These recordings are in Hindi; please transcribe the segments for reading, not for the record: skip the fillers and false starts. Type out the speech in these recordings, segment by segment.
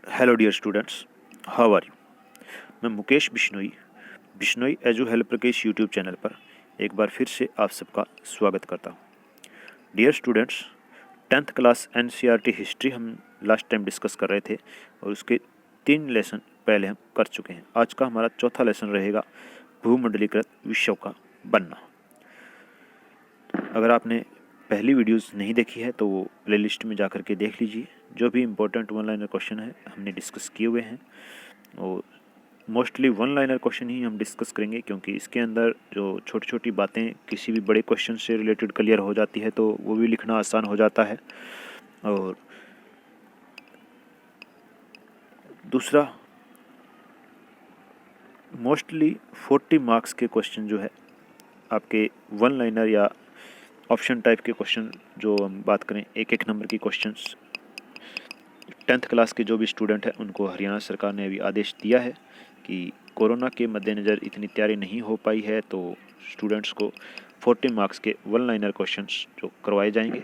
Hello dear students, how are you. मैं मुकेश बिश्नोई एजू हेल्पर के इस यूट्यूब चैनल पर एक बार फिर से आप सबका स्वागत करता हूँ। Dear students, 10th class NCERT history हम लास्ट टाइम डिस्कस कर रहे थे और उसके 3 लेसन पहले हम कर चुके हैं। आज का हमारा चौथा लेसन रहेगा भूमंडलीकृत विश्व का बनना। अगर आपने पहली वीडियोस नहीं देखी है तो वो प्लेलिस्ट में जा कर के देख लीजिए। जो भी इम्पोर्टेंट वन लाइनर क्वेश्चन है हमने डिस्कस किए हुए हैं और मोस्टली वन लाइनर क्वेश्चन ही हम डिस्कस करेंगे, क्योंकि इसके अंदर जो छोटी छोटी बातें किसी भी बड़े क्वेश्चन से रिलेटेड क्लियर हो जाती है तो वो भी लिखना आसान हो जाता है। और दूसरा, मोस्टली 40 मार्क्स के क्वेश्चन जो है आपके वन लाइनर या ऑप्शन टाइप के क्वेश्चन जो हम बात करें, एक नंबर की क्वेश्चंस 10th क्लास के जो भी स्टूडेंट हैं उनको हरियाणा सरकार ने अभी आदेश दिया है कि कोरोना के मद्देनज़र इतनी तैयारी नहीं हो पाई है तो स्टूडेंट्स को 40 मार्क्स के वन लाइनर क्वेश्चंस जो करवाए जाएंगे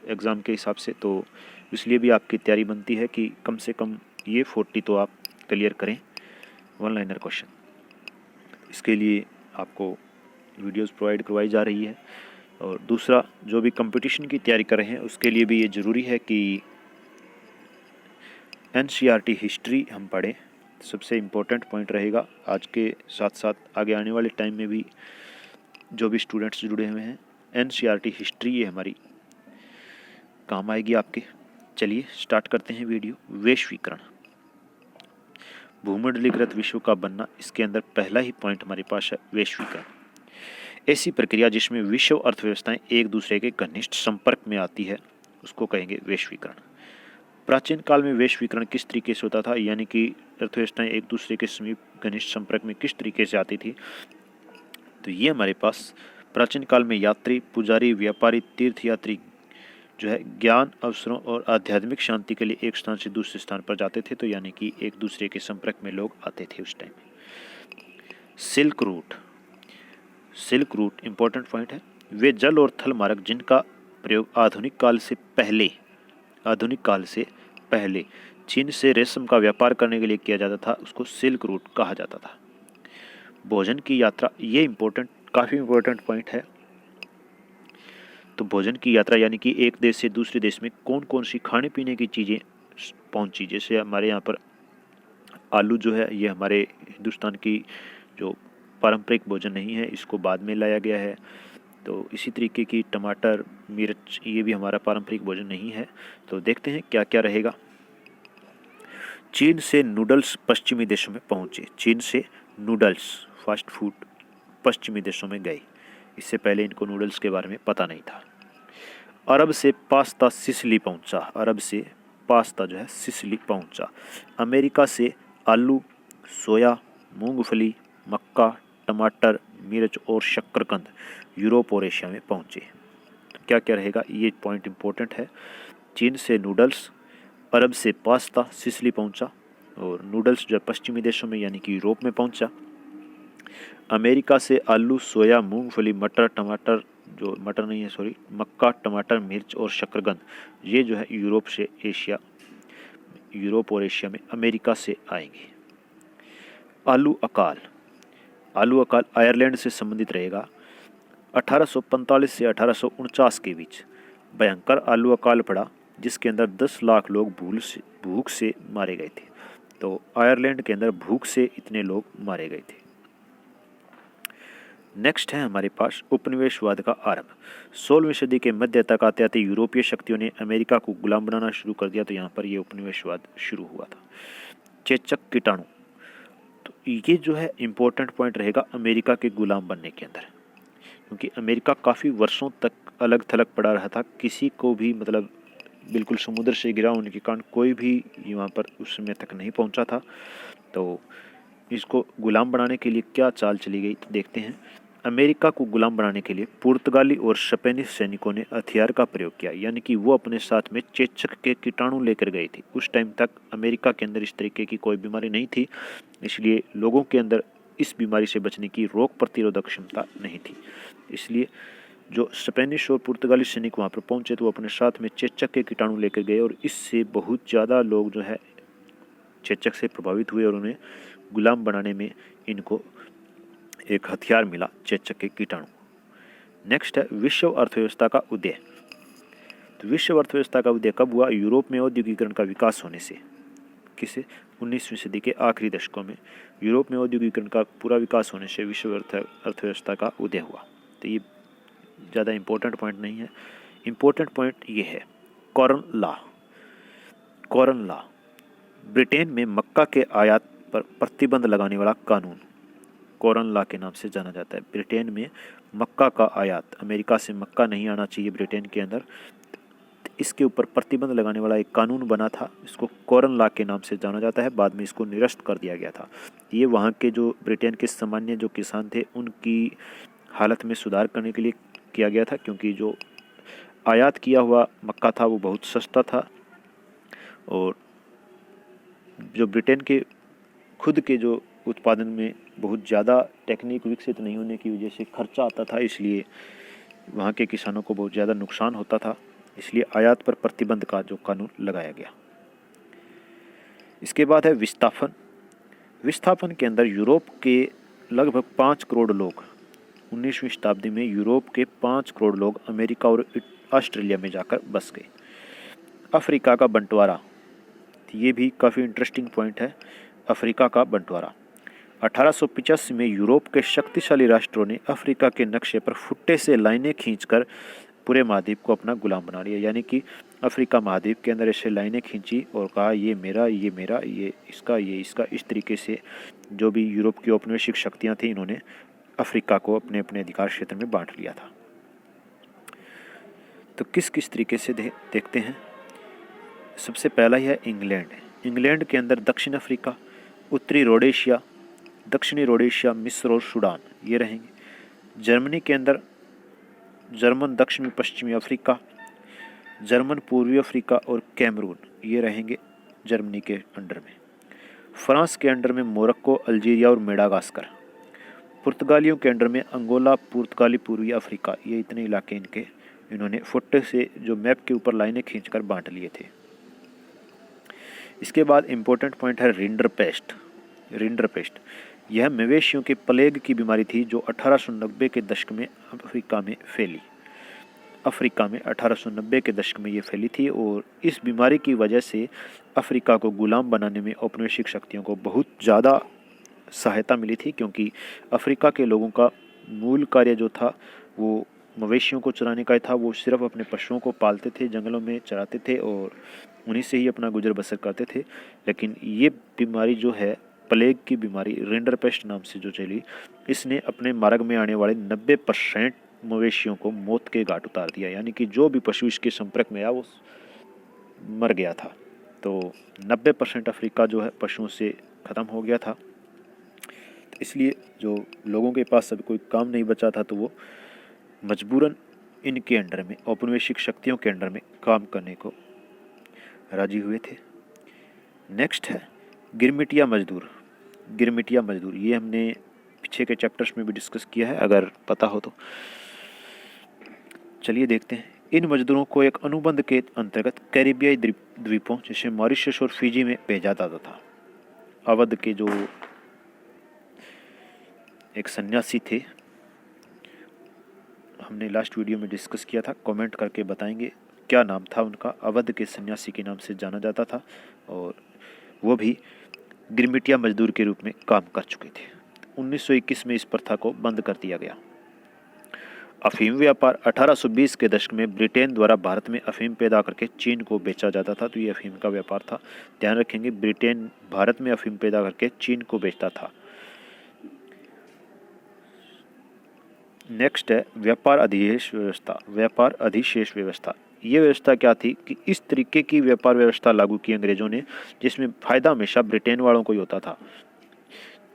एग्ज़ाम के हिसाब से। तो इसलिए भी आपकी तैयारी बनती है कि कम से कम ये 40 तो आप क्लियर करें वन लाइनर क्वेश्चन। इसके लिए आपको वीडियोस प्रोवाइड करवाई जा रही है। और दूसरा, जो भी कंपटीशन की तैयारी कर रहे हैं उसके लिए भी ये ज़रूरी है कि NCERT हिस्ट्री हम पढ़ें। सबसे इम्पोर्टेंट पॉइंट रहेगा आज के साथ साथ आगे आने वाले टाइम में भी जो भी स्टूडेंट्स जुड़े हुए हैं, NCERT हिस्ट्री ये हमारी काम आएगी आपके। चलिए स्टार्ट करते हैं वीडियो। वैश्वीकरण, भूमंडलीकृत विश्व का बनना, इसके अंदर पहला ही पॉइंट हमारे पास है वैश्वीकरण। ऐसी प्रक्रिया जिसमें विश्व अर्थव्यवस्थाएं एक दूसरे के घनिष्ठ संपर्क में आती है उसको कहेंगे वैश्वीकरण। प्राचीन काल में वैश्वीकरण किस तरीके से होता था, यानी कि अर्थव्यवस्थाएं एक दूसरे के समीप घनिष्ठ संपर्क में किस तरीके से आती थी, तो ये हमारे पास प्राचीन काल में यात्री, पुजारी, व्यापारी, तीर्थयात्री जो है ज्ञान, अवसरों और आध्यात्मिक शांति के लिए एक स्थान से दूसरे स्थान पर जाते थे, तो यानी कि एक दूसरे के संपर्क में लोग आते थे उस टाइम में। सिल्क रूट इंपॉर्टेंट पॉइंट है। वे जल और थल मार्ग जिनका प्रयोग आधुनिक काल से पहले चीन से रेशम का व्यापार करने के लिए किया जाता था, उसको सिल्क रूट कहा जाता था। भोजन की यात्रा, ये काफ़ी इम्पोर्टेंट पॉइंट है। तो भोजन की यात्रा यानी कि एक देश से दूसरे देश में कौन कौन सी खाने पीने की चीज़ें पहुंची। जैसे हमारे यहाँ पर आलू जो है ये हमारे हिंदुस्तान की जो पारंपरिक भोजन नहीं है, इसको बाद में लाया गया है। तो इसी तरीके की टमाटर, मिर्च, ये भी हमारा पारंपरिक भोजन नहीं है। तो देखते हैं क्या क्या रहेगा। चीन से नूडल्स पश्चिमी देशों में पहुंचे। चीन से नूडल्स फास्ट फूड पश्चिमी देशों में गए। इससे पहले इनको नूडल्स के बारे में पता नहीं था। अरब से पास्ता सिसिली पहुंचा। अरब से पास्ता जो है सिसिली पहुंचा। अमेरिका से आलू, सोया, मूंगफली, मक्का, टमाटर, मिर्च और शक्करकंद यूरोप और एशिया में पहुंचे। तो क्या क्या रहेगा, ये पॉइंट इंपॉर्टेंट है। चीन से नूडल्स, अरब से पास्ता सिसिली पहुंचा और नूडल्स जो है पश्चिमी देशों में यानी कि यूरोप में पहुंचा। अमेरिका से आलू, सोया, मूंगफली, मक्का, टमाटर, मिर्च और शक्करकंद, ये जो है यूरोप और एशिया में अमेरिका से आएंगे। आलू अकाल आयरलैंड से संबंधित रहेगा। 1845 से 1849 के बीच भयंकर आलू अकाल पड़ा, जिसके अंदर 10 लाख लोग भूख से मारे गए थे। तो आयरलैंड के अंदर भूख से इतने लोग मारे गए थे। नेक्स्ट है हमारे पास उपनिवेशवाद का आरंभ। 16वीं सदी के मध्य तक आते आते यूरोपीय शक्तियों ने अमेरिका को गुलाम बनाना शुरू कर दिया, तो यहाँ पर ये उपनिवेशवाद शुरू हुआ था। चेचक कीटाणु, तो ये जो है इम्पोर्टेंट पॉइंट रहेगा अमेरिका के गुलाम बनने के अंदर, क्योंकि अमेरिका काफ़ी वर्षों तक अलग थलग पड़ा रहा था। किसी को भी मतलब बिल्कुल समुद्र से घिरा होने के कारण कोई भी यहाँ पर उस समय तक नहीं पहुँचा था। तो इसको गुलाम बनाने के लिए क्या चाल चली गई, तो देखते हैं। अमेरिका को गुलाम बनाने के लिए पुर्तगाली और स्पेनिश सैनिकों ने हथियार का प्रयोग किया, यानी कि वो अपने साथ में चेचक के कीटाणु लेकर गए थे। उस टाइम तक अमेरिका के अंदर इस तरीके की कोई बीमारी नहीं थी, इसलिए लोगों के अंदर इस बीमारी से बचने की रोग प्रतिरोधक क्षमता नहीं थी। इसलिए जो स्पेनिश और पुर्तगाली सैनिक वहाँ पर पहुँचे तो वो अपने साथ में चेचक के कीटाणु लेकर गए और इससे बहुत ज़्यादा लोग जो है चेचक से प्रभावित हुए और उन्हें गुलाम बनाने में इनको एक हथियार मिला, चेचक के कीटाणु। नेक्स्ट है विश्व अर्थव्यवस्था का उदय। तो विश्व अर्थव्यवस्था का उदय कब हुआ? यूरोप में औद्योगिकरण का विकास होने से। किसे? 19वीं सदी के आखिरी दशकों में यूरोप में औद्योगिकरण का पूरा विकास होने से विश्व अर्थव्यवस्था का उदय हुआ। तो ये ज़्यादा इम्पोर्टेंट पॉइंट नहीं है। इम्पोर्टेंट पॉइंट ये है कॉरन लॉ। कॉरन लॉ ब्रिटेन में मक्का के आयात पर प्रतिबंध लगाने वाला कानून कॉरन लॉ के नाम से जाना जाता है। ब्रिटेन में मक्का का आयात, अमेरिका से मक्का नहीं आना चाहिए ब्रिटेन के अंदर, इसके ऊपर प्रतिबंध लगाने वाला एक कानून बना था। इसको कॉरन लॉ के नाम से जाना जाता है। बाद में इसको निरस्त कर दिया गया था। ये वहाँ के जो ब्रिटेन के सामान्य जो किसान थे उनकी हालत में सुधार करने के लिए किया गया था, क्योंकि जो आयात किया हुआ मक्का था वो बहुत सस्ता था और जो ब्रिटेन के खुद के जो उत्पादन में बहुत ज़्यादा टेक्निक विकसित नहीं होने की वजह से खर्चा आता था, इसलिए वहाँ के किसानों को बहुत ज़्यादा नुकसान होता था। इसलिए आयात पर प्रतिबंध का जो कानून लगाया गया। इसके बाद है विस्थापन। विस्थापन के अंदर यूरोप के लगभग 5 करोड़ लोग 19वीं शताब्दी में यूरोप के 5 करोड़ लोग अमेरिका और ऑस्ट्रेलिया में जाकर बस गए। अफ्रीका का बंटवारा, ये भी काफ़ी इंटरेस्टिंग पॉइंट है। अफ्रीका का बंटवारा 1885 में यूरोप के शक्तिशाली राष्ट्रों ने अफ्रीका के नक्शे पर फुट्टे से लाइनें खींचकर पूरे महाद्वीप को अपना गुलाम बना लिया। यानी कि अफ्रीका महाद्वीप के अंदर ऐसे लाइनें खींची और कहा ये मेरा, ये मेरा, ये इसका, ये इसका। इस तरीके से जो भी यूरोप की औपनिवेशिक शक्तियाँ थी, इन्होंने अफ्रीका को अपने अपने अधिकार क्षेत्र में बांट लिया था। तो किस किस तरीके से देखते हैं। सबसे पहला ही है इंग्लैंड। इंग्लैंड के अंदर दक्षिण अफ्रीका, उत्तरी रोडेशिया, दक्षिणी रोडेशिया, मिस्र और सूडान ये रहेंगे। जर्मनी के अंदर जर्मन दक्षिणी पश्चिमी अफ्रीका, जर्मन पूर्वी अफ्रीका और कैमरून ये रहेंगे जर्मनी के अंडर में। फ्रांस के अंडर में मोरक्को, अल्जीरिया और मेडागास्कर। पुर्तगालियों के अंडर में अंगोला, पुर्तगाली पूर्वी अफ्रीका, ये इतने इलाके इनके इन्होंने फुट्टे से जो मैप के ऊपर लाइनें खींचकर बांट लिए थे। इसके बाद इम्पोर्टेंट पॉइंट है रिंडरपेस्ट। रिंडरपेस्ट यह मवेशियों के प्लेग की बीमारी थी जो 1890 के दशक में अफ्रीका में फैली। अफ्रीका में 1890 के दशक में ये फैली थी और इस बीमारी की वजह से अफ्रीका को गुलाम बनाने में औपनिवेशिक शक्तियों को बहुत ज़्यादा सहायता मिली थी, क्योंकि अफ्रीका के लोगों का मूल कार्य जो था वो मवेशियों को चराने का था। वो सिर्फ अपने पशुओं को पालते थे, जंगलों में चराते थे और उन्हीं से ही अपना गुजर बसर करते थे। लेकिन ये बीमारी जो है प्लेग की बीमारी, रिंडरपेस्ट नाम से जो चली, इसने अपने मार्ग में आने वाले 90% मवेशियों को मौत के घाट उतार दिया। यानी कि जो भी पशु इसके संपर्क में आया वो मर गया था। तो 90% अफ्रीका जो है पशुओं से ख़त्म हो गया था। इसलिए जो लोगों के पास अब कोई काम नहीं बचा था तो वो मजबूरन इनके अंडर में, औपनिवेशिक शक्तियों के अंडर में काम करने को राजी हुए थे। नेक्स्ट है गिरमिटिया मजदूर। गिरमिटिया मजदूर ये हमने पीछे के चैप्टर्स में भी डिस्कस किया है, अगर पता हो तो। चलिए देखते हैं। इन मजदूरों को एक अनुबंध के अंतर्गत कैरिबियाई द्वीपों जैसे मॉरिशस और फिजी में भेजा जाता था। अवध के जो एक सन्यासी थे, हमने लास्ट वीडियो में डिस्कस किया था, कमेंट करके बताएंगे क्या नाम था उनका। अवध के सन्यासी के नाम से जाना जाता था और वो भी गिरमिटिया मजदूर के रूप में काम कर चुके थे। 1921 में इस प्रथा को बंद कर दिया गया। अफीम व्यापार 1820 के दशक में ब्रिटेन द्वारा भारत में अफीम पैदा करके चीन को बेचा जाता था। तो ये अफीम का व्यापार था, ध्यान रखेंगे। ब्रिटेन भारत में अफीम पैदा करके चीन को बेचता था। नेक्स्ट है व्यापार अधिशेष व्यवस्था। व्यापार अधिशेष व्यवस्था ये व्यवस्था क्या थी कि इस तरीके की व्यापार व्यवस्था लागू की अंग्रेजों ने जिसमें फ़ायदा हमेशा ब्रिटेन वालों को ही होता था।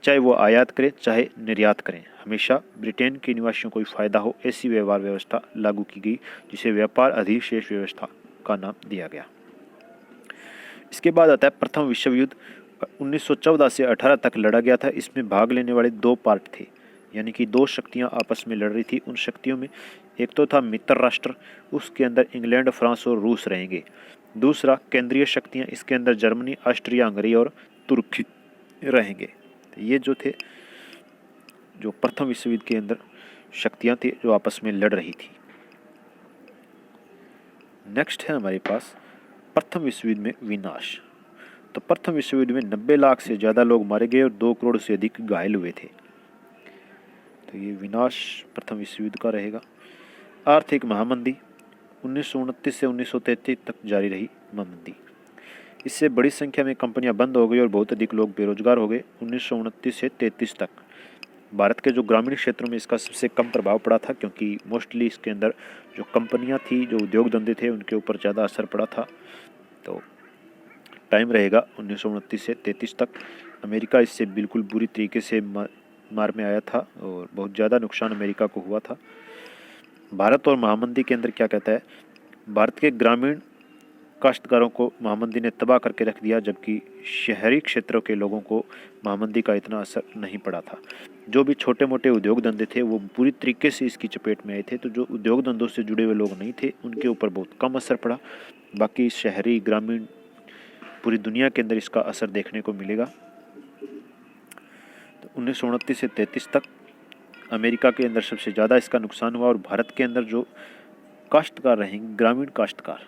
चाहे वो आयात करें चाहे निर्यात करें, हमेशा ब्रिटेन के निवासियों को ही फायदा हो, ऐसी व्यवहार व्यवस्था लागू की गई, जिसे व्यापार अधिशेष व्यवस्था का नाम दिया गया। इसके बाद आता है प्रथम विश्व युद्ध। 1914 से 18 तक लड़ा गया था। इसमें भाग लेने वाले 2 पार्ट थे, यानी कि 2 शक्तियां आपस में लड़ रही थी। उन शक्तियों में एक तो था मित्र राष्ट्र, उसके अंदर इंग्लैंड, फ्रांस और रूस रहेंगे। दूसरा केंद्रीय शक्तियां, इसके अंदर जर्मनी, ऑस्ट्रिया हंगरी और तुर्की रहेंगे। तो ये जो थे, जो प्रथम विश्व युद्ध के अंदर शक्तियाँ थी जो आपस में लड़ रही थी। नेक्स्ट है हमारे पास प्रथम विश्व युद्ध में विनाश। तो प्रथम विश्व युद्ध में 90 लाख से ज़्यादा लोग मारे गए और 2 करोड़ से अधिक घायल हुए थे। तो ये विनाश प्रथम विश्व युद्ध का रहेगा। आर्थिक महामंदी 1929 से 1933 तक जारी रही महामंदी। इससे बड़ी संख्या में कंपनियां बंद हो गई और बहुत अधिक लोग बेरोजगार हो गए 1929 से 33 तक। भारत के जो ग्रामीण क्षेत्रों में इसका सबसे कम प्रभाव पड़ा था, क्योंकि मोस्टली इसके अंदर जो कंपनियां थी, जो उद्योग धंधे थे, उनके ऊपर ज़्यादा असर पड़ा था। तो टाइम रहेगा 1929 से 33 तक। अमेरिका इससे बिल्कुल बुरी तरीके से मार में आया था और बहुत ज़्यादा नुकसान अमेरिका को हुआ था। भारत और महामंदी के अंदर क्या कहता है, भारत के ग्रामीण काश्तकारों को महामंदी ने तबाह करके रख दिया, जबकि शहरी क्षेत्रों के लोगों को महामंदी का इतना असर नहीं पड़ा था। जो भी छोटे मोटे उद्योग धंधे थे वो पूरी तरीके से इसकी चपेट में आए थे। तो जो उद्योग धंधों से जुड़े हुए लोग नहीं थे उनके ऊपर बहुत कम असर पड़ा। बाकी शहरी, ग्रामीण, पूरी दुनिया के अंदर इसका असर देखने को मिलेगा। तो 1929 से 33 तक अमेरिका के अंदर सबसे ज़्यादा इसका नुकसान हुआ और भारत के अंदर जो काश्तकार रहेंगे, ग्रामीण काश्तकार,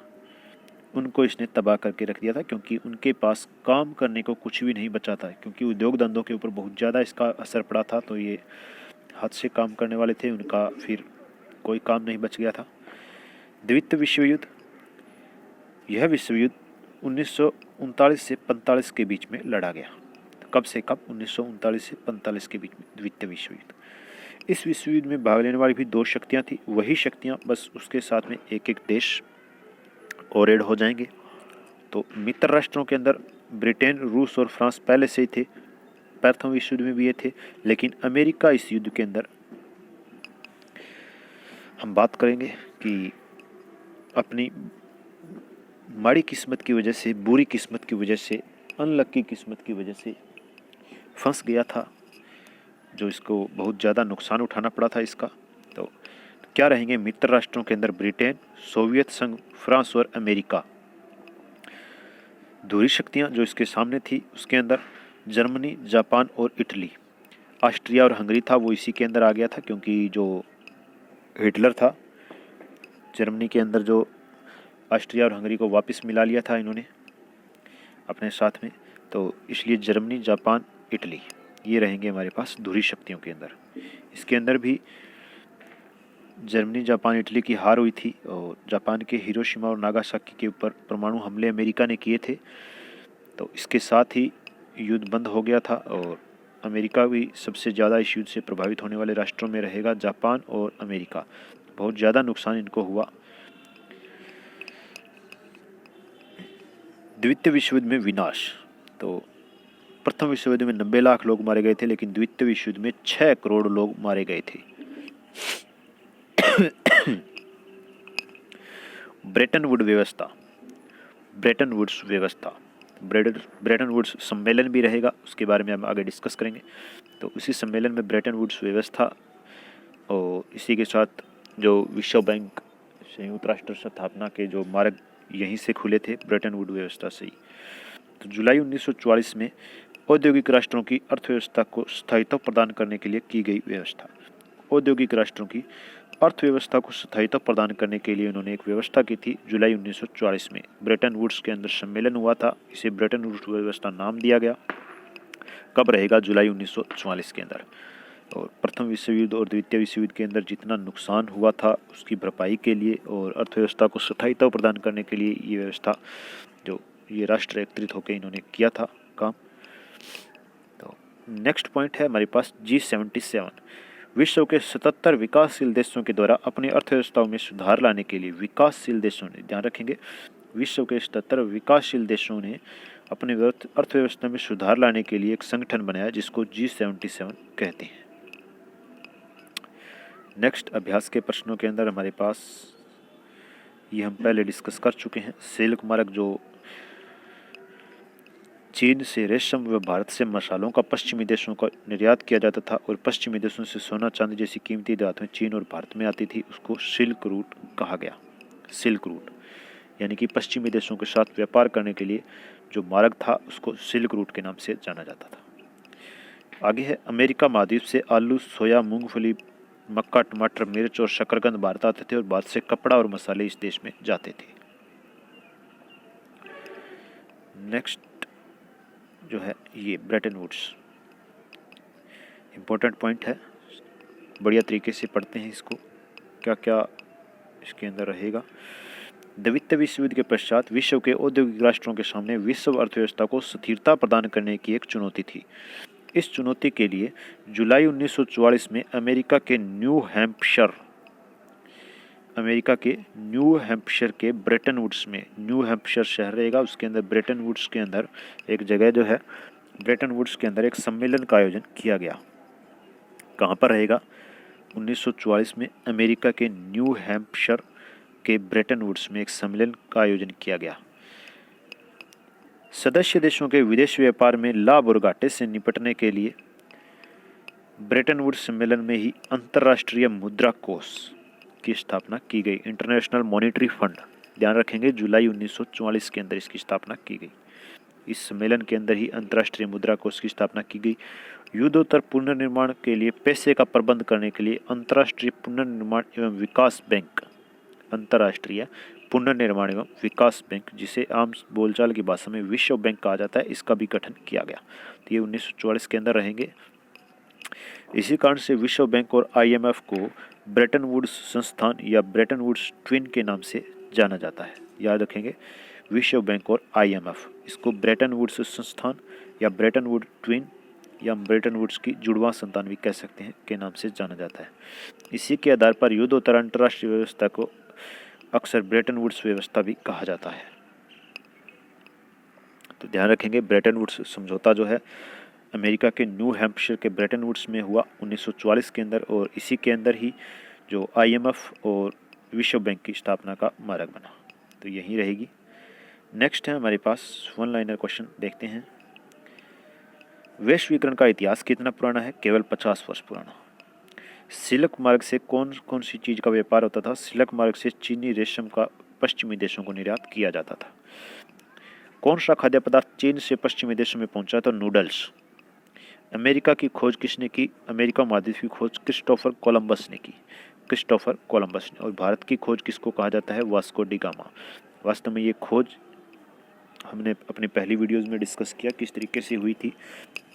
उनको इसने तबाह करके रख दिया था, क्योंकि उनके पास काम करने को कुछ भी नहीं बचा था, क्योंकि उद्योग धंधों के ऊपर बहुत ज़्यादा इसका असर पड़ा था। तो ये हाथ से काम करने वाले थे, उनका फिर कोई काम नहीं बच गया था। द्वितीय विश्व युद्ध, यह विश्व युद्ध 1939 से 45 के बीच में लड़ा गया। तो कब से कब? 1939 से 45 के बीच में द्वितीय विश्व युद्ध। इस विश्व युद्ध में भाग लेने वाली भी 2 शक्तियाँ थी, वही शक्तियाँ, बस उसके साथ में एक एक देश और ऐड हो जाएंगे। तो मित्र राष्ट्रों के अंदर ब्रिटेन, रूस और फ्रांस पहले से ही थे, प्रथम विश्व युद्ध में भी ये थे, लेकिन अमेरिका इस युद्ध के अंदर, हम बात करेंगे कि अपनी माड़ी किस्मत की वजह से, बुरी किस्मत की वजह से, अनलक्की किस्मत की वजह से फंस गया था, जो इसको बहुत ज़्यादा नुकसान उठाना पड़ा था इसका। तो क्या रहेंगे मित्र राष्ट्रों के अंदर? ब्रिटेन, सोवियत संघ, फ्रांस और अमेरिका। दूसरी शक्तियां जो इसके सामने थी उसके अंदर जर्मनी, जापान और इटली। ऑस्ट्रिया और हंगरी था वो इसी के अंदर आ गया था, क्योंकि जो हिटलर था, जर्मनी के अंदर जो ऑस्ट्रिया और हंगरी को वापस मिला लिया था इन्होंने अपने साथ में। तो इसलिए जर्मनी, जापान, इटली, ये रहेंगे हमारे पास दूसरी शक्तियों के अंदर। इसके अंदर भी जर्मनी, जापान, इटली की हार हुई थी और जापान के हिरोशिमा और नागासाकी के ऊपर परमाणु हमले अमेरिका ने किए थे। तो इसके साथ ही युद्ध बंद हो गया था और अमेरिका भी सबसे ज़्यादा इस युद्ध से प्रभावित होने वाले राष्ट्रों में रहेगा, जापान और अमेरिका। बहुत ज़्यादा नुकसान इनको हुआ। द्वितीय विश्व युद्ध में विनाश, तो प्रथम विश्व युद्ध में 90 लाख लोग मारे गए थे, लेकिन द्वितीय विश्व युद्ध में 6 करोड़ लोग मारे गए थे। ब्रेटन वुड व्यवस्था, ब्रेटन वुड्स व्यवस्था, ब्रेटन वुड्स सम्मेलन भी रहेगा, उसके बारे में हम आगे डिस्कस करेंगे। तो उसी सम्मेलन में ब्रेटन वुड्स व्यवस्था और इसी के साथ जो विश्व बैंक, संयुक्त राष्ट्र स्थापना के जो मार्ग यहीं से खुले थे, ब्रेटन वुड व्यवस्था से ही। तो जुलाई 1944 में औद्योगिक राष्ट्रों की अर्थव्यवस्था को स्थायित्व प्रदान करने के लिए की गई व्यवस्था। औद्योगिक राष्ट्रों की अर्थव्यवस्था को स्थायित्व प्रदान करने के लिए उन्होंने एक व्यवस्था की थी जुलाई 1944 में। ब्रेटन वुड्स के अंदर सम्मेलन हुआ था, इसे ब्रेटन वुड्स व्यवस्था नाम दिया गया। कब रहेगा? जुलाई 1944 के अंदर। और प्रथम विश्व युद्ध और द्वितीय विश्व युद्ध के अंदर जितना नुकसान हुआ था उसकी भरपाई के लिए और अर्थव्यवस्था को स्थायित्व प्रदान करने के लिए ये व्यवस्था, जो ये राष्ट्र एकत्रित होकर इन्होंने किया था काम। तो नेक्स्ट पॉइंट है हमारे पास G77। विश्व के 77 विकासशील देशों के द्वारा अपनी अर्थव्यवस्थाओं में सुधार लाने के लिए विकासशील देशों ने, ध्यान रखेंगे, विश्व के 77 विकासशील देशों ने अपनी अर्थव्यवस्था में सुधार लाने के लिए एक संगठन बनाया जिसको G77 कहते हैं। नेक्स्ट अभ्यास के प्रश्नों के अंदर हमारे पास, ये हम पहले डिस्कस कर चुके हैं, सिल्क मार्ग जो चीन से रेशम व भारत से मसालों का पश्चिमी देशों का निर्यात किया जाता था और पश्चिमी देशों से सोना चांदी जैसी कीमती धातुएं चीन और भारत में आती थी, उसको सिल्क रूट कहा गया। सिल्क रूट यानी कि पश्चिमी देशों के साथ व्यापार करने के लिए जो मार्ग था उसको सिल्क रूट के नाम से जाना जाता था। आगे है, अमेरिका महाद्वीप से आलू, सोया, मूंगफली, मक्का, टमाटर, मिर्च और शकरकंद भारत आते थे और भारत से कपड़ा और मसाले इस देश में जाते थे। नेक्स्ट जो है ये ब्रेटन वुड्स, इम्पोर्टेंट पॉइंट है, बढ़िया तरीके से पढ़ते हैं इसको, क्या क्या इसके अंदर रहेगा। द्वितीय विश्व युद्ध के पश्चात विश्व के औद्योगिक राष्ट्रों के सामने विश्व अर्थव्यवस्था को स्थिरता प्रदान करने की एक चुनौती थी। इस चुनौती के लिए जुलाई 1944 में अमेरिका के न्यू हैम्पशायर के ब्रेटन वुड्स में, न्यू हैम्पशायर शहर रहेगा, उसके अंदर ब्रेटन वुड्स के अंदर एक जगह जो है ब्रेटन वुड्स के अंदर एक सम्मेलन का आयोजन किया गया। कहाँ पर रहेगा? 1944 में अमेरिका के न्यू हैम्पशायर के ब्रेटन वुड्स में एक सम्मेलन का आयोजन किया गया। सदस्य देशों के विदेश व्यापार में लाभ और घाटे से निपटने के लिए ब्रेटन वुड्स सम्मेलन में ही अंतर्राष्ट्रीय मुद्रा कोष की स्थापना की गई। इंटरनेशनल मॉनेटरी फंड, ध्यान रखेंगे, जुलाई 1944 के अंदर इसकी स्थापना की गई। इस सम्मेलन के अंदर ही अंतर्राष्ट्रीय मुद्रा कोष की स्थापना की गई। युद्धोत्तर पुनर्निर्माण के लिए पैसे का प्रबंध करने के लिए अंतर्राष्ट्रीय पुनर्निर्माण एवं विकास बैंक, अंतर्राष्ट्रीय पुनर्निर्माण एवं विकास बैंक, जिसे आम बोलचाल की भाषा में विश्व बैंक कहा जाता है, इसका भी गठन किया गया। तो ये 1944 के अंदर रहेंगे। इसी कारण से विश्व बैंक और IMF को ब्रेटन वुड्स संस्थान या ब्रेटन वुड्स ट्विन के नाम से जाना जाता है। याद रखेंगे, विश्व बैंक और IMF, इसको ब्रेटन वुड्स संस्थान या ब्रेटन वुड ट्विन या ब्रेटन वुड्स की जुड़वा संतान भी कह सकते हैं के नाम से जाना जाता है। इसी के आधार पर युद्धोत्तर अंतर्राष्ट्रीय व्यवस्था को अक्सर ब्रेटन वुड्स व्यवस्था भी कहा जाता है। तो ध्यान रखेंगे, ब्रेटन वुड्स समझौता जो है अमेरिका के न्यू हैम्पशायर के ब्रेटन वुड्स में हुआ 1944 के अंदर, और इसी के अंदर ही जो IMF और विश्व बैंक की स्थापना का मार्ग बना। तो यही रहेगी। नेक्स्ट है हमारे पास वन लाइनर क्वेश्चन, देखते हैं। वैश्वीकरण का इतिहास कितना पुराना है? केवल 50 वर्ष पुराना। सिल्क मार्ग से कौन कौन सी चीज़ का व्यापार होता था? सिल्क मार्ग से चीनी रेशम का पश्चिमी देशों को निर्यात किया जाता था। कौन सा खाद्य पदार्थ चीन से पश्चिमी देशों में पहुंचा? तो नूडल्स। अमेरिका की खोज किसने की? अमेरिका महाद्वीप की खोज क्रिस्टोफर कोलंबस ने की, क्रिस्टोफर कोलंबस ने। और भारत की खोज किसको कहा जाता है? Vasco D gamma. वास्तव में ये खोज हमने अपनी पहली वीडियोज़ में डिस्कस किया किस तरीके से हुई थी।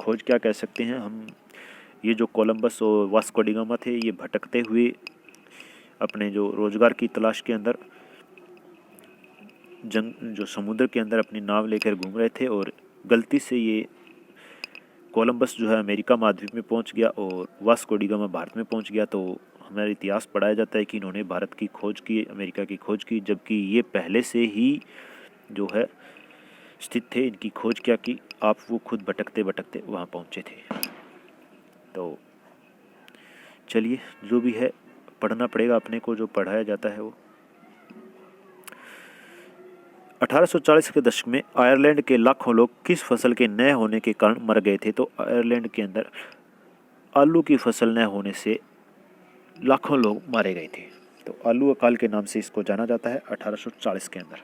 खोज क्या कह सकते हैं हम, ये जो कोलंबस और वास्को डी गामा थे, ये भटकते हुए अपने जो रोजगार की तलाश के अंदर जो समुद्र के अंदर अपनी नाव लेकर घूम रहे थे, और गलती से ये कोलंबस जो है अमेरिका महाद्वीप में पहुंच गया और वास्को डी गामा भारत में पहुंच गया। तो हमारा इतिहास पढ़ाया जाता है कि इन्होंने भारत की खोज की, अमेरिका की खोज की, जबकि ये पहले से ही जो है स्थित थे। इनकी खोज क्या की, आप वो खुद भटकते भटकते वहाँ पहुँचे थे। तो चलिए, जो भी है पढ़ना पड़ेगा अपने को, जो पढ़ाया जाता है वो। 1840 के दशक में आयरलैंड के लाखों लोग किस फसल के न होने के कारण मर गए थे? तो आयरलैंड के अंदर आलू की फसल न होने से लाखों लोग मारे गए थे। तो आलू अकाल के नाम से इसको जाना जाता है 1840 के अंदर।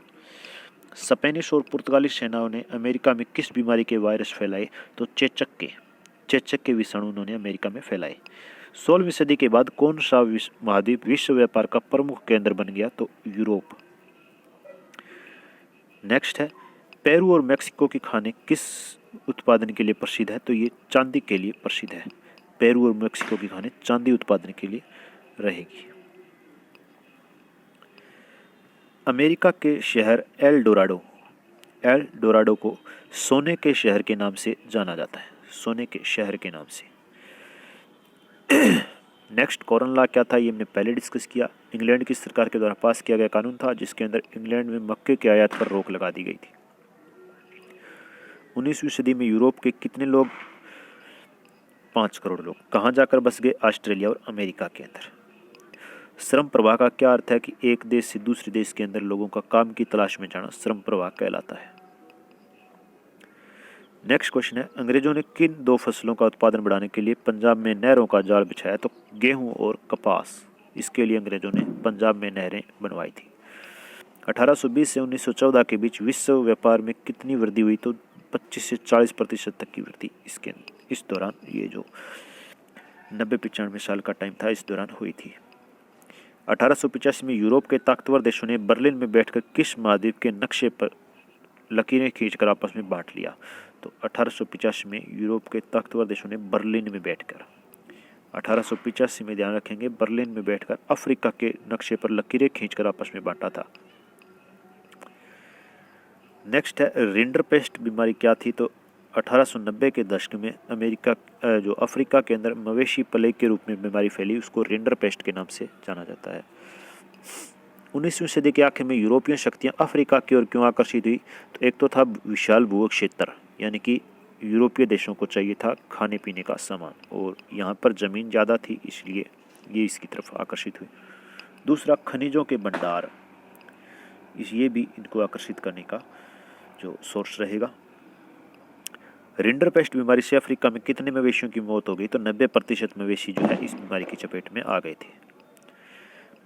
स्पेनिश और पुर्तगाली सेनाओं ने अमेरिका में किस बीमारी के वायरस फैलाए? तो चेचक के विषाणु उन्होंने अमेरिका में फैलाए। 16वीं सदी के बाद कौन सा महाद्वीप विश्व व्यापार का प्रमुख केंद्र बन गया? तो यूरोप। नेक्स्ट है, पेरू और मेक्सिको के खाने किस उत्पादन के लिए प्रसिद्ध है? तो ये चांदी के लिए प्रसिद्ध है। पेरू और मेक्सिको के खाने चांदी उत्पादन के लिए रहेगी। अमेरिका के शहर एल डोराडो को सोने के शहर के नाम से जाना जाता है, सोने के शहर के नाम से। नेक्स्ट, कॉरन लॉ क्या था? ये हमने पहले डिस्कस किया। इंग्लैंड की सरकार के द्वारा पास किया गया कानून था जिसके अंदर इंग्लैंड में मक्के के आयात पर रोक लगा दी गई थी। 19वीं सदी में यूरोप के कितने लोग? 5 करोड़ लोग। कहाँ जाकर बस गए? ऑस्ट्रेलिया और अमेरिका के अंदर। श्रम प्रवाह का क्या अर्थ है? कि एक देश से दूसरे देश के अंदर लोगों का काम की तलाश में जाना श्रम प्रवाह कहलाता है। नेक्स्ट क्वेश्चन है, अंग्रेजों ने किन 2 फसलों का उत्पादन बढ़ाने के लिए पंजाब में नहरों का जाल बिछाया? तो गेहूं और कपास। इसके लिए अंग्रेजों ने पंजाब में नहरें बनवाई थी। 1820 से 1914 के बीच विश्व व्यापार में कितनी वृद्धि हुई? तो 25 से 40% तक की वृद्धि इस दौरान, ये जो 90-95 साल का टाइम था, इस दौरान हुई थी। 1885 में यूरोप के ताकतवर देशों ने बर्लिन में बैठकर किस महाद्वीप के नक्शे पर लकीरें खींचकर आपस में बांट लिया? तो 1885 में यूरोप के ताकतवर देशों ने बर्लिन में बैठकर, 1885 में ध्यान रखेंगे, बर्लिन में बैठकर अफ्रीका के नक्शे पर लकीरें खींचकर आपस में बांटा था। नेक्स्ट है, रिंडरपेस्ट बीमारी क्या थी? तो 1890 के दशक में जो अफ्रीका के अंदर मवेशी प्लेग के रूप में बीमारी फैली, उसको रिंडरपेस्ट के नाम से जाना जाता है। 19वीं सदी के आखिर में यूरोपियन शक्तियां अफ्रीका की ओर क्यों आकर्षित हुई? तो एक तो था विशाल भू क्षेत्र, यानी कि यूरोपीय देशों को चाहिए था खाने पीने का सामान, और यहाँ पर ज़मीन ज़्यादा थी, इसलिए ये इसकी तरफ आकर्षित हुई। दूसरा, खनिजों के भंडार, ये भी इनको आकर्षित करने का जो सोर्स रहेगा। रिंडरपेस्ट बीमारी से अफ्रीका में कितने मवेशियों की मौत हो गई? तो 90% मवेशी जो है इस बीमारी की चपेट में आ गए थे।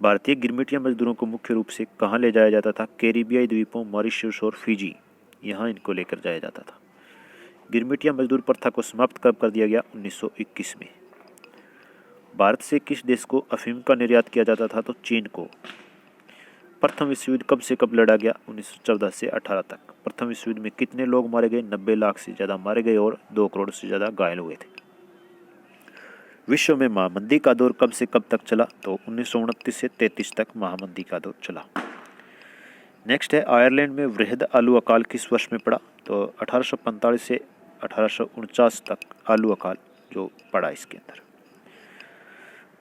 भारतीय गिरमिटिया मजदूरों को मुख्य रूप से कहाँ ले जाया जाता था? कैरिबियाई द्वीपों, मॉरिशस और फिजी, यहाँ इनको लेकर जाया जाता था। गिरमिटिया मजदूर प्रथा को समाप्त कब कर दिया गया? 1921 में। भारत से किस देश को अफीम का निर्यात किया जाता था? तो चीन को। प्रथम विश्व युद्ध कब से कब लड़ा गया? 1914 से 18 तक। प्रथम विश्व युद्ध में कितने लोग मारे गए? 90 लाख से ज़्यादा मारे गए और 2 करोड़ से ज़्यादा घायल हुए थे। विश्व में महामंदी का दौर कब से कब तक चला? तो 1929 से 33 तक महामंदी का दौर चला। नेक्स्ट है, आयरलैंड में वृहद आलू अकाल किस वर्ष में पड़ा? तो 1845 से 1849 तक आलू अकाल जो पड़ा इसके अंदर।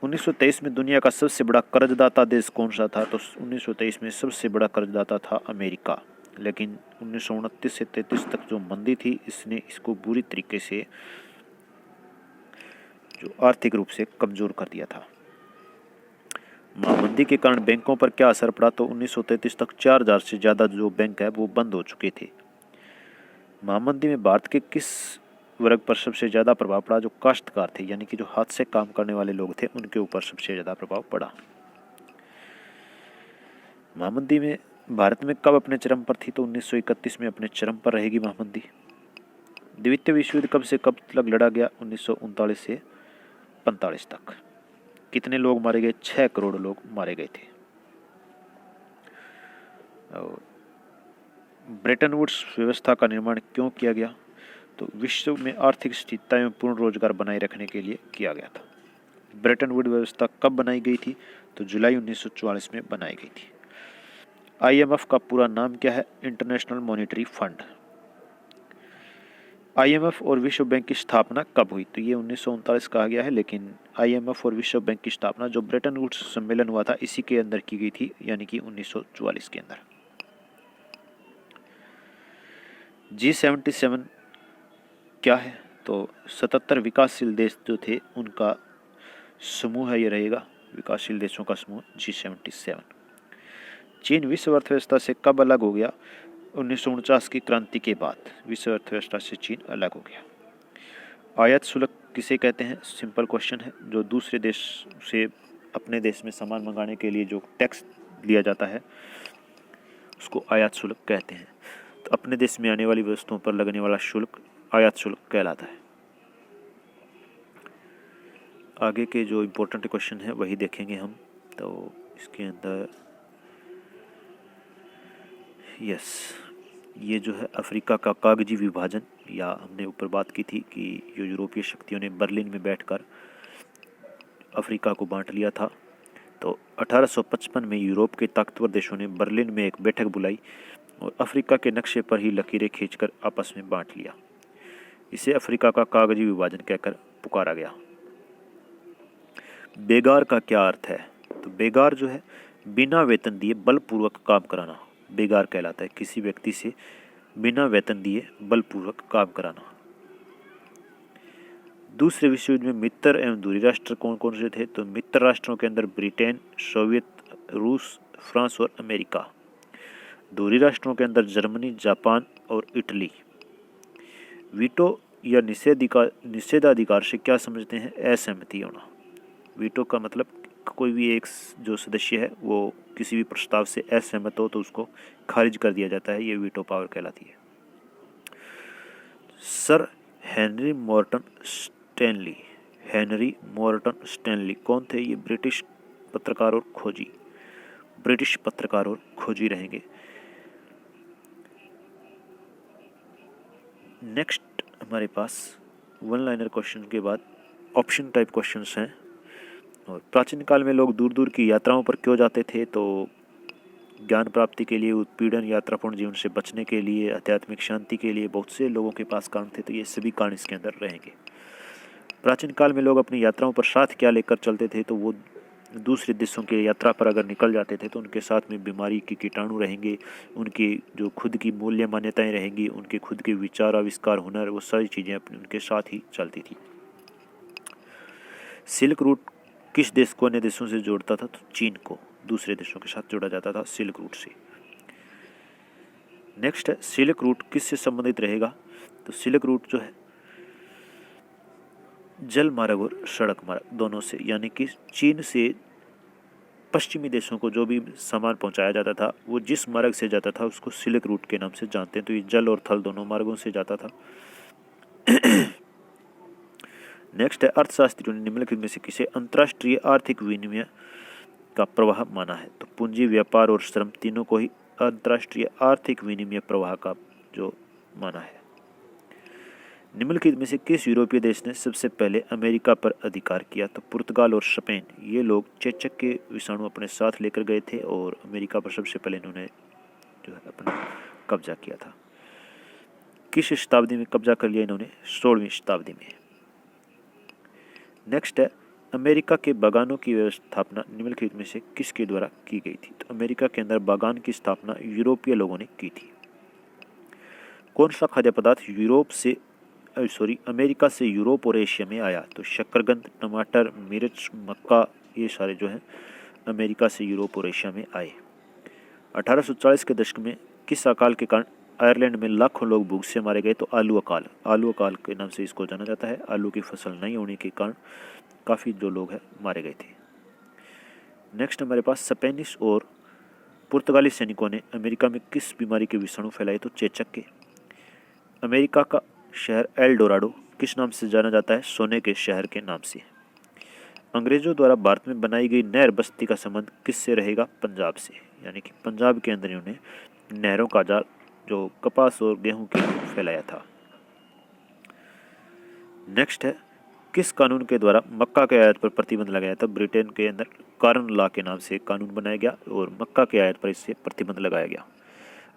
1923 में दुनिया का सबसे बड़ा कर्जदाता देश कौन सा था? तो 1923 में सबसे बड़ा कर्जदाता था अमेरिका, लेकिन 1929 से 33 तक जो मंदी थी, इसने इसको बुरी तरीके से जो आर्थिक रूप से कमजोर कर दिया था। महामंदी के कारण बैंकों पर क्या असर पड़ा? तो 1933 तक 4000 से ज़्यादा जो बैंक है वो बंद हो चुके थे। महामंदी में भारत के किस वर्ग पर सबसे ज़्यादा प्रभाव पड़ा? जो काश्तकार थे, यानी कि जो हाथ से काम करने वाले लोग थे, उनके ऊपर सबसे ज़्यादा प्रभाव पड़ा। महामंदी में भारत में कब अपने चरम पर थी? तो 1931 में अपने चरम पर रहेगी महामंदी। द्वितीय विश्व युद्ध कब से कब तक लड़ा गया? 1939 से 45 तक। कितने लोग मारे गए? 6 करोड़ लोग मारे गए थे। और ब्रेटन वुड्स व्यवस्था का निर्माण क्यों किया गया? तो विश्व में आर्थिक स्थिरता एवं पूर्ण रोजगार बनाए रखने के लिए किया गया था। ब्रेटन वुड व्यवस्था कब बनाई गई थी? तो जुलाई 1944 में बनाई गई थी। IMF का पूरा नाम क्या है? International monetary fund. IMF और विश्व बैंक की स्थापना कब हुई? तो ये 1939 कहा गया है, लेकिन IMF और विश्व बैंक की स्थापना जो ब्रेटन वुड्स सम्मेलन हुआ था, इसी के अंदर की गई थी, यानी कि 1944 के अंदर। G77 क्या है? तो 77 विकासशील देश जो थे उनका समूह है, ये रहेगा विकासशील देशों का समूह G77। चीन विश्व अर्थव्यवस्था से कब अलग हो गया? 1949 की क्रांति के बाद विश्व अर्थव्यवस्था से चीन अलग हो गया। आयात शुल्क किसे कहते हैं? सिंपल क्वेश्चन है। जो दूसरे देश से अपने देश में सामान मंगाने के लिए जो टैक्स लिया जाता है उसको आयात शुल्क कहते हैं। तो अपने देश में आने वाली वस्तुओं पर लगने वाला शुल्क आयात शुल्क कहलाता है। आगे के जो इम्पोर्टेंट क्वेश्चन है वही देखेंगे हम। तो इसके अंदर ये जो है अफ्रीका का कागजी विभाजन, या हमने ऊपर बात की थी कि जो यूरोपीय शक्तियों ने बर्लिन में बैठकर अफ्रीका को बांट लिया था। तो 1855 में यूरोप के ताकतवर देशों ने बर्लिन में एक बैठक बुलाई और अफ्रीका के नक्शे पर ही लकीरें खींचकर आपस में बांट लिया। इसे अफ्रीका का कागजी विभाजन कहकर पुकारा गया। बेगार का क्या अर्थ है? तो बेगार जो है बिना वेतन दिए बलपूर्वक काम कराना बेगार कहलाता है। किसी व्यक्ति से बिना वेतन दिए बलपूर्वक काम कराना। दूसरे विश्व युद्ध में मित्र एवं दूरी राष्ट्र कौन कौन से थे? तो मित्र राष्ट्रों के अंदर ब्रिटेन, सोवियत, रूस, फ्रांस और अमेरिका। दूरी राष्ट्रों के अंदर जर्मनी, जापान और इटली। वीटो या निषेधाधिकार से क्या समझते हैं? असहमति होना। वीटो का मतलब का कोई भी एक जो सदस्य है वो किसी भी प्रस्ताव से असहमत हो तो उसको खारिज कर दिया जाता है, ये वीटो पावर कहलाती है। Sir Henry Morton Stanley, Henry Morton Stanley कौन थे? ये ब्रिटिश पत्रकार और खोजी, ब्रिटिश पत्रकार और खोजी रहेंगे। नेक्स्ट हमारे पास वन लाइनर क्वेश्चन के बाद ऑप्शन टाइप क्वेश्चंस हैं। और प्राचीन काल में लोग दूर दूर की यात्राओं पर क्यों जाते थे? तो ज्ञान प्राप्ति के लिए, उत्पीड़न, यात्रापूर्ण जीवन से बचने के लिए, आध्यात्मिक शांति के लिए, बहुत से लोगों के पास कारण थे, तो ये सभी कारण इसके अंदर रहेंगे। प्राचीन काल में लोग अपनी यात्राओं पर साथ क्या लेकर चलते थे? तो वो दूसरे देशों के यात्रा पर अगर निकल जाते थे तो उनके साथ में बीमारी के कीटाणु रहेंगे, उनकी जो खुद की मूल्य मान्यताएं रहेंगी, उनके खुद के विचार, आविष्कार, हुनर, वो सारी चीज़ें अपने उनके साथ ही चलती थी। सिल्क रूट किस देश को अन्य देशों से जोड़ता था? तो चीन को दूसरे देशों के साथ जोड़ा जाता था सिल्क रूट से। नेक्स्ट है सिल्क रूट किससे संबंधित रहेगा? तो सिल्क रूट जो है जल मार्ग और सड़क मार्ग दोनों से, यानी कि चीन से पश्चिमी देशों को जो भी सामान पहुंचाया जाता था वो जिस मार्ग से जाता था उसको सिल्क रूट के नाम से जानते हैं। तो ये जल और थल दोनों मार्गों से जाता था। नेक्स्ट है अर्थशास्त्रियों ने निम्नलिखित में से किसे अंतर्राष्ट्रीय आर्थिक विनिमय का प्रवाह माना है? तो पूंजी, व्यापार और श्रम तीनों को ही अंतर्राष्ट्रीय आर्थिक विनिमय प्रवाह का जो माना है। निम्नलिखित में से किस यूरोपीय देश ने सबसे पहले अमेरिका पर अधिकार किया? तो पुर्तगाल और स्पेन। ये लोग चेचक के विषाणु अपने साथ लेकर गए थे और अमेरिका पर सबसे पहले इन्होंने जो है अपना कब्जा किया था। किस शताब्दी में कब्जा कर लिया इन्होंने? 16वीं शताब्दी में। नेक्स्ट है अमेरिका के बागानों की व्यवस्थापना निम्नलिखित में से किसके द्वारा की गई थी? तो अमेरिका के अंदर बागान की स्थापना यूरोपीय लोगों ने की थी। कौन सा खाद्य पदार्थ अमेरिका से यूरोप और एशिया में आया? तो शकरकंद, टमाटर, मिर्च, मक्का, ये सारे जो हैं अमेरिका से यूरोप और एशिया में आए। 1840 के दशक में किस अकाल के कारण आयरलैंड में लाखों लोग भूख से मारे गए? तो आलू अकाल, आलू अकाल के नाम से इसको जाना जाता है। आलू की फसल नहीं होने के कारण काफ़ी जो लोग हैं मारे गए थे। नेक्स्ट हमारे पास स्पेनिश और पुर्तगाली सैनिकों ने अमेरिका में किस बीमारी के विषाणु फैलाए? तो चेचक के। अमेरिका का शहर एल डोराडो किस नाम से जाना जाता है? सोने के शहर के नाम से। अंग्रेजों द्वारा भारत में बनाई गई नहर बस्ती का संबंध किससे रहेगा? पंजाब से, यानी कि पंजाब के अंदर इन्होंने नहरों का जाल जो कपास और गेहूं के फैलाया था। नेक्स्ट है किस कानून के द्वारा मक्का के आयात पर प्रतिबंध लगाया था? ब्रिटेन के अंदर कॉर्न लॉ के नाम से कानून बनाया गया और मक्का के आयात पर इससे प्रतिबंध लगाया गया।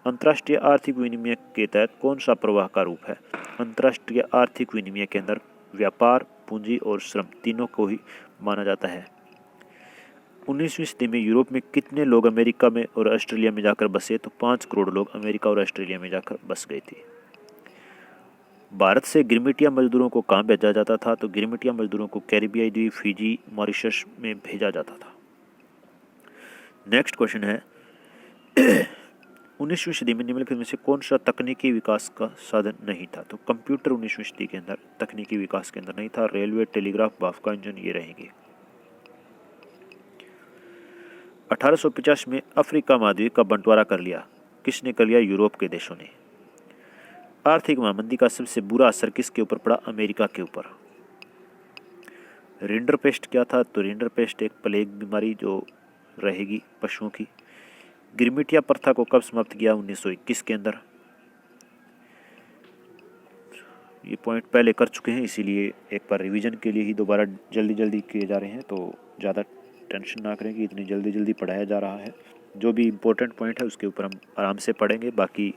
अंतर्राष्ट्रीय आर्थिक विनिमय के तहत कौन सा प्रवाह का रूप है? अंतर्राष्ट्रीय आर्थिक विनिमय के अंदर व्यापार, पूंजी और श्रम तीनों को ही माना जाता है। 19वीं सदी में यूरोप में कितने लोग अमेरिका में और ऑस्ट्रेलिया में जाकर बसे? तो 5 करोड़ लोग अमेरिका और ऑस्ट्रेलिया में जाकर बस गए थे। भारत से गिरमिटिया मजदूरों को कहाँ भेजा जाता था? तो गिरमिटिया मजदूरों को कैरिबियाई द्वीप, फिजी, मॉरिशस में भेजा जाता था। नेक्स्ट क्वेश्चन है 19वीं सदी में निम्नलिखित में से कौन सा तकनीकी विकास का साधन नहीं था? तो कंप्यूटर 19वीं सदी के अंदर तकनीकी विकास के अंदर नहीं था। रेलवे, टेलीग्राफ, भाप का इंजन ये रहेंगे। 1850 में अफ्रीका महाद्वीप का बंटवारा कर लिया। किसने कर लिया? यूरोप के देशों ने। आर्थिक महामंदी का सबसे बुरा असर किसके ऊपर पड़ा? अमेरिका के ऊपर। रिंडरपेस्ट क्या था? तो रिंडरपेस्ट एक प्लेग बीमारी जो रहेगी पशुओं की। गिरमिटिया प्रथा को कब समाप्त किया? 1921 के अंदर। ये पॉइंट पहले कर चुके हैं, इसीलिए एक बार रिवीजन के लिए ही दोबारा जल्दी जल्दी किए जा रहे हैं, तो ज़्यादा टेंशन ना करें कि इतनी जल्दी जल्दी पढ़ाया जा रहा है। जो भी इम्पोर्टेंट पॉइंट है उसके ऊपर हम आराम से पढ़ेंगे। बाकी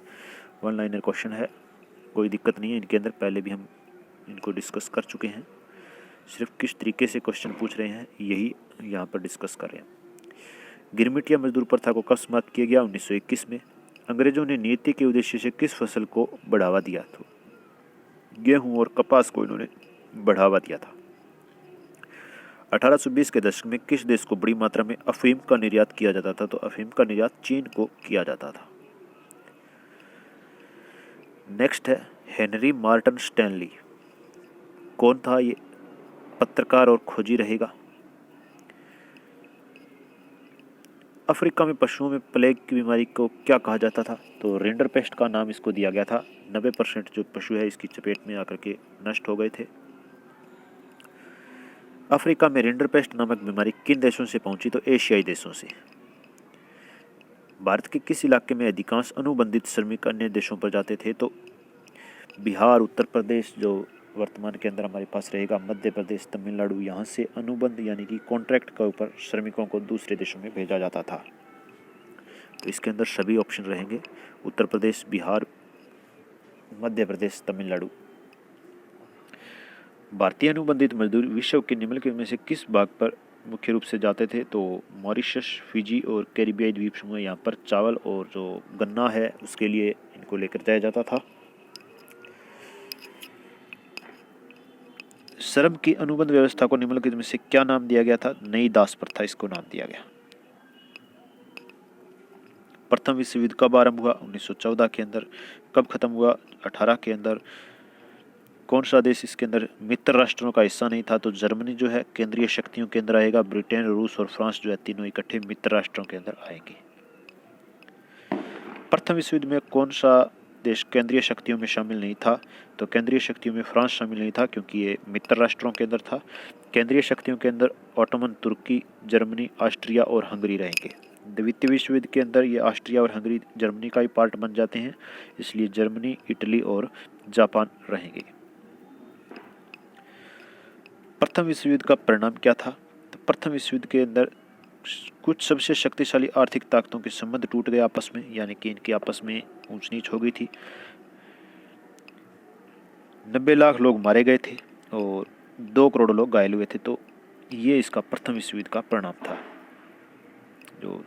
वन लाइनर क्वेश्चन है, कोई दिक्कत नहीं है इनके अंदर, पहले भी हम इनको डिस्कस कर चुके हैं। सिर्फ किस तरीके से क्वेश्चन पूछ रहे हैं यही यहाँ पर डिस्कस कर रहे हैं। गिरमिटिया मजदूर प्रथा को कब समाप्त किया गया? 1921 में। अंग्रेजों ने नीति के उद्देश्य से किस फसल को बढ़ावा दिया? तो गेहूं और कपास को इन्होंने बढ़ावा दिया था। 1820 के दशक में किस देश को बड़ी मात्रा में अफीम का निर्यात किया जाता था? तो अफीम का निर्यात चीन को किया जाता था। नेक्स्ट है हेनरी मॉर्टन स्टैनली कौन था? ये पत्रकार और खोजी रहेगा। अफ्रीका में पशुओं में प्लेग की बीमारी को क्या कहा जाता था? तो रिंडरपेस्ट का नाम इसको दिया गया था। 90% जो पशु है इसकी चपेट में आकर के नष्ट हो गए थे। अफ्रीका में रिंडरपेस्ट नामक बीमारी किन देशों से पहुंची? तो एशियाई देशों से। भारत के किस इलाके में अधिकांश अनुबंधित श्रमिक अन्य देशों पर जाते थे? तो बिहार, उत्तर प्रदेश जो वर्तमान के अंदर हमारे पास रहेगा, मध्य प्रदेश, तमिलनाडु, यहाँ से अनुबंध यानी कि कॉन्ट्रैक्ट के ऊपर श्रमिकों को दूसरे देशों में भेजा जाता था। तो इसके अंदर सभी ऑप्शन रहेंगे, उत्तर प्रदेश, बिहार, मध्य प्रदेश, तमिलनाडु। भारतीय अनुबंधित मजदूर विश्व के निम्नलिखित में से किस भाग पर मुख्य रूप से जाते थे? तो मॉरिशस, फिजी और कैरिबियाई द्वीप समूह, यहाँ पर चावल और जो गन्ना है उसके लिए इनको लेकर जाया जाता था। श्रम की अनुबंध व्यवस्था को निम्नलिखित में से क्या नाम दिया गया था? नई दास प्रथा इसको नाम दिया गया। प्रथम विश्व युद्ध कब आरंभ हुआ? 1914 के अंदर। कब खत्म हुआ? 18 के अंदर। कौन सा देश इसके अंदर मित्र राष्ट्रों का हिस्सा नहीं था? तो जर्मनी जो है केंद्रीय शक्तियों के अंदर आएगा। ब्रिटेन, रूस और फ्रांस जो है तीनों इकट्ठे मित्र राष्ट्रों के अंदर आएंगे। प्रथम विश्व युद्ध में कौन सा देश केंद्रीय शक्तियों में शामिल नहीं था? तो केंद्रीय शक्तियों में फ्रांस शामिल नहीं था क्योंकि ये मित्र राष्ट्रों के अंदर था। केंद्रीय शक्तियों के अंदर ऑटोमन तुर्की, जर्मनी, ऑस्ट्रिया और हंगरी रहेंगे। द्वितीय विश्व युद्ध के अंदर ये ऑस्ट्रिया और हंगरी जर्मनी का ही पार्ट बन जाते हैं, इसलिए जर्मनी, इटली और जापान रहेंगे। प्रथम विश्व युद्ध का परिणाम क्या था? तो प्रथम विश्व युद्ध के अंदर कुछ सबसे शक्तिशाली आर्थिक ताकतों के संबंध टूट गए आपस में, यानी कि इनकी आपस में ऊंच नीच हो गई थी। 90 लाख लोग मारे गए थे और 2 करोड़ लोग घायल हुए थे। तो ये इसका प्रथम विश्व युद्ध का परिणाम था। जो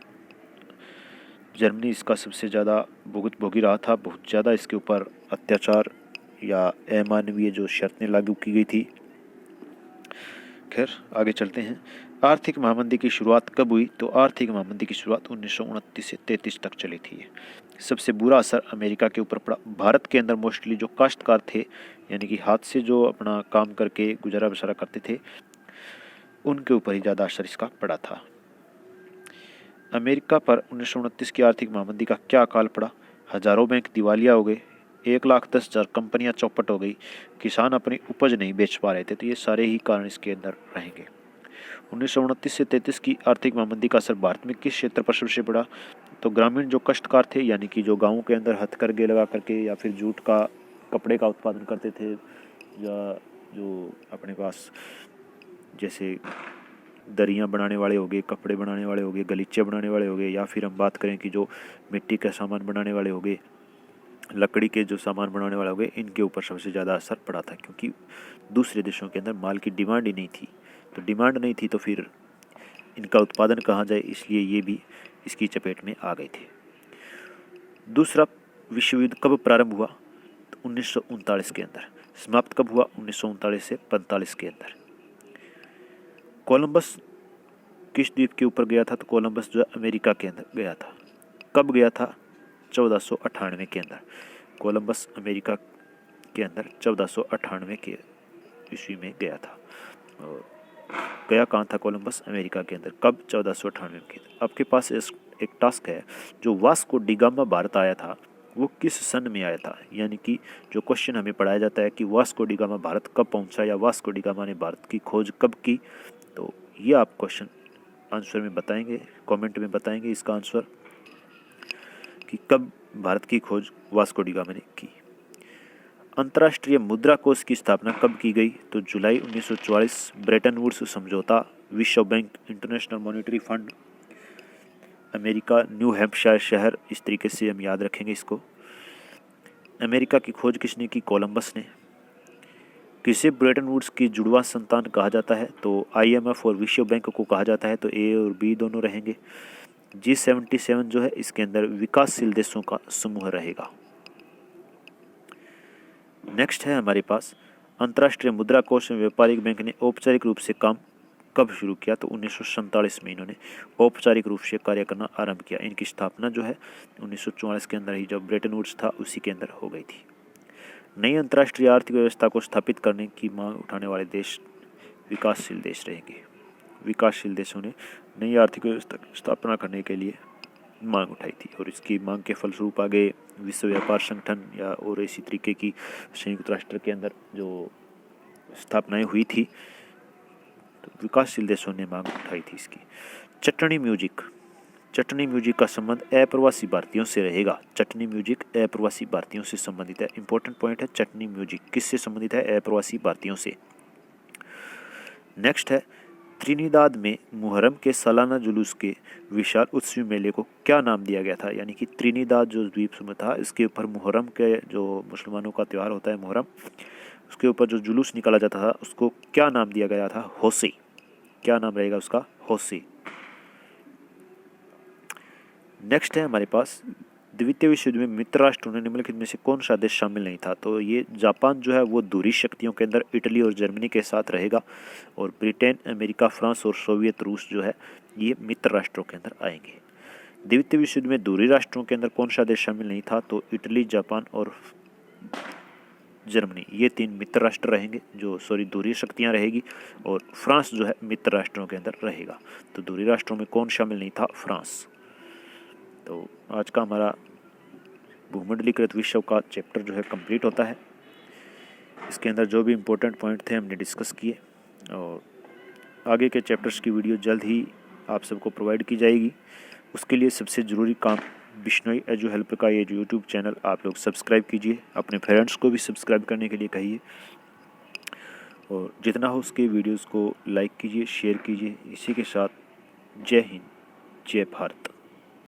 जर्मनी इसका सबसे ज़्यादा भुगत भोगी रहा था, बहुत ज़्यादा इसके ऊपर अत्याचार या अमानवीय जो शर्तें लागू की गई थी। खैर आगे चलते हैं। आर्थिक महामंदी की शुरुआत कब हुई? तो आर्थिक महामंदी की शुरुआत 1929 से 33 तक चली थी। सबसे बुरा असर अमेरिका के ऊपर पड़ा। भारत के अंदर मोस्टली जो काश्तकार थे, यानी कि हाथ से जो अपना काम करके गुजारा बसारा करते थे, उनके ऊपर ही ज़्यादा असर इसका पड़ा था। अमेरिका पर 1929 की आर्थिक महामंदी का क्या काल पड़ा? हजारों बैंक दिवालिया हो गए, 1,10,000 कंपनियां चौपट हो गई, किसान अपनी उपज नहीं बेच पा रहे थे। तो ये सारे ही कारण इसके अंदर रहेंगे। 1929 से 33 की आर्थिक महामंदी का असर भारत में किस क्षेत्र पर सबसे पड़ा? तो ग्रामीण जो कष्टकार थे, यानी कि जो गाँव के अंदर हथकरघे लगा करके या फिर जूट का कपड़े का उत्पादन करते थे, या जो अपने पास जैसे दरियाँ बनाने वाले हो गए, कपड़े बनाने वाले हो गए, गलीचे बनाने वाले हो गए, या फिर हम बात करें कि जो मिट्टी का सामान बनाने वाले हो गए, लकड़ी के जो सामान बनाने वाले हो गए, इनके ऊपर सबसे ज़्यादा असर पड़ा था क्योंकि दूसरे देशों के अंदर माल की डिमांड ही नहीं थी। तो डिमांड नहीं थी तो फिर इनका उत्पादन कहाँ जाए, इसलिए ये भी इसकी चपेट में आ गए थे। दूसरा विश्व युद्ध कब प्रारंभ हुआ? तो 1939 के अंदर। समाप्त कब हुआ? 1939 से 45 के अंदर। कोलंबस किस द्वीप के ऊपर गया था? तो कोलंबस जो है अमेरिका के अंदर गया था। कब गया था? 1498 के अंदर। कोलंबस अमेरिका के अंदर 1498 के ईस्वी में गया था। और गया कहाँ था कोलंबस? अमेरिका के अंदर। कब? 1498 के अंदर। आपके पास एक टास्क है, जो वास्को डी गामा भारत आया था वो किस सन में आया था? यानी कि जो क्वेश्चन हमें पढ़ाया जाता है कि वास्को डी गामा भारत कब पहुंचा या वास्को डी गामा ने भारत की खोज कब की, तो ये आप क्वेश्चन आंसर में बताएंगे, कमेंट में बताएंगे इसका आंसर कि कब भारत की खोज वास्को डी गामा ने की। अंतर्राष्ट्रीय मुद्रा कोष की स्थापना कब की गई? तो जुलाई 1944। ब्रेटन वुड्स समझौता, विश्व bank, international monetary fund, America, new Hampshire शहर, इस तरीके से हम याद रखेंगे इसको। अमेरिका की खोज किसने की? कोलंबस ने। किसे ब्रेटन वुड्स की जुड़वा संतान कहा जाता है? तो IMF और विश्व बैंक को कहा जाता है। तो A और B दोनों रहेंगे। G77 जो है इसके अंदर विकासशील देशों का समूह रहेगा। नेक्स्ट है हमारे पास अंतर्राष्ट्रीय मुद्रा कोष में व्यापारिक बैंक ने औपचारिक रूप से काम कब शुरू किया? तो 1947 में इन्होंने औपचारिक रूप से कार्य करना आरंभ किया। इनकी स्थापना जो है 1944 के अंदर ही जब ब्रेटन वुड्स था उसी के अंदर हो गई थी। नई अंतर्राष्ट्रीय आर्थिक व्यवस्था को स्थापित करने की मांग उठाने वाले देश विकासशील देश रहेंगे। विकासशील देशों ने नई आर्थिक व्यवस्था की स्थापना करने के लिए मांग उठाई थी। और इसकी मांग के फलस्वरूप आगे विश्व व्यापार संगठन या और इसी तरीके की संयुक्त राष्ट्र के अंदर जो स्थापनाएं हुई थी, तो विकासशील देशों ने मांग उठाई थी इसकी। चटनी म्यूजिक, चटनी म्यूजिक का संबंध अप्रवासी भारतीयों से रहेगा। चटनी म्यूजिक अप्रवासी भारतीयों से संबंधित है। इंपॉर्टेंट पॉइंट है, चटनी म्यूजिक किससे संबंधित है? अप्रवासी भारतीयों से। नेक्स्ट है, त्रिनिदाद में मुहर्रम के सालाना जुलूस के विशाल उत्सवी मेले को क्या नाम दिया गया था? यानी कि त्रिनिदाद जो द्वीप समूह था, इसके ऊपर मुहर्रम के जो मुसलमानों का त्यौहार होता है मुहर्रम, उसके ऊपर जो जुलूस निकाला जाता था उसको क्या नाम दिया गया था? होसी। क्या नाम रहेगा उसका? होसी। नेक्स्ट है हमारे पास, द्वितीय विश्व युद्ध में मित्र राष्ट्रों ने निम्नलिखित में से कौन सा देश शामिल नहीं था? तो ये जापान जो है वो दूरी शक्तियों के अंदर इटली और जर्मनी के साथ रहेगा, और ब्रिटेन, अमेरिका, फ्रांस और सोवियत रूस जो है ये मित्र राष्ट्रों के अंदर आएंगे। द्वितीय विश्व युद्ध में दूरी राष्ट्रों के अंदर कौन सा देश शामिल नहीं था? तो इटली, जापान और जर्मनी, ये 3 मित्र राष्ट्र रहेंगे, दूरी शक्तियाँ रहेगी, और फ्रांस जो है मित्र राष्ट्रों के अंदर रहेगा। तो दूरी राष्ट्रों में कौन शामिल नहीं था? फ्रांस। तो आज का हमारा भूमंडलीकृत विश्व का चैप्टर जो है कंप्लीट होता है। इसके अंदर जो भी इम्पोर्टेंट पॉइंट थे हमने डिस्कस किए, और आगे के चैप्टर्स की वीडियो जल्द ही आप सबको प्रोवाइड की जाएगी। उसके लिए सबसे ज़रूरी काम, बिश्नोई एजू हेल्प का ये जो यूट्यूब चैनल आप लोग सब्सक्राइब कीजिए, अपने फ्रेंड्स को भी सब्सक्राइब करने के लिए कहिए, और जितना हो उसके वीडियोज़ को लाइक कीजिए, शेयर कीजिए। इसी के साथ जय हिंद, जय भारत।